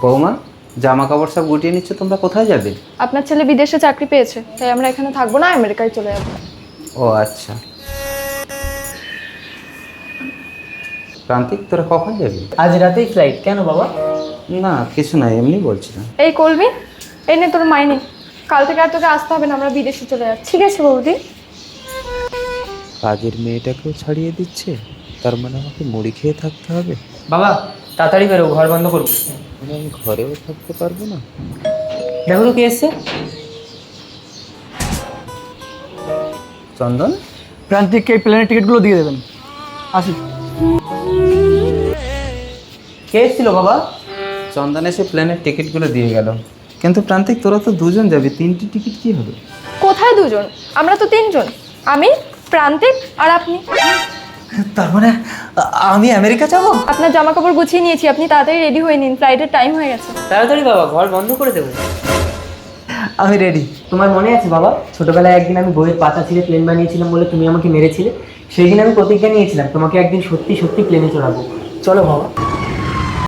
বৌমা, জামা কাপড় সব গুটিয়ে নিচ্ছ, তোমরা কোথায় যাবে? আপনার ছেলে বিদেশে চাকরি পেয়েছে, তাই আমরা এখানে থাকবো না, আমেরিকায় চলে যাবো। ও আচ্ছা। প্রান্তিক, তোরা কখন যাবি? আজ রাতেই ফ্লাইট। কেন বাবা? না কিছু না, এমনি বলছিলাম। এই কলবি, এই নে তোর মাইনে। কাল থেকে আর তোকে আসতে হবে না, আমরা বিদেশে চলে যাচ্ছি। ঠিক আছে বৌদি? কাজের মেয়েটাকেও ছাড়িয়ে দিচ্ছে, তার মানে আমাকে মুড়ি খেয়ে থাকতে হবে? বাবা তাড়াতাড়ি বেরো, ঘর বন্ধ করবো। মানে আমি ঘরেও থাকতে পারবো না? দেখো তো কে এসছে। চন্দন, প্রান্তিককে এই প্লেনের টিকিটগুলো দিয়ে দেবেন। আসি। কে এসেছিল বাবা? চন্দন এসে প্লেনের টিকিটগুলো দিয়ে গেল। কিন্তু প্রান্তিক, তোরা তো দুজন যাবি, তিনটি টিকিট কি হবে? কোথায় দুজন? আমরা তো তিনজন। আমি, প্রান্তিক আর আপনি। তার মানে আমি আমেরিকা যাবো? আপনার জামা কাপড় গুছিয়ে নিয়েছি, আপনি তাড়াতাড়ি রেডি হয়ে নিন, ফ্লাইটের টাইম হয়ে গেছে। তাড়াতাড়ি বাবা, ঘর বন্ধ করে দেবো। আমি রেডি। তোমার মনে আছে বাবা, ছোটবেলায় একদিন আমি বইয়ের পাতা ছিঁড়ে প্লেন বানিয়েছিলাম বলে তুমি আমাকে মেরেছিলে? সেই দিন আমি প্রতিজ্ঞা নিয়েছিলাম তোমাকে একদিন সত্যি সত্যি প্লেনে চড়াবো। চলো বাবা।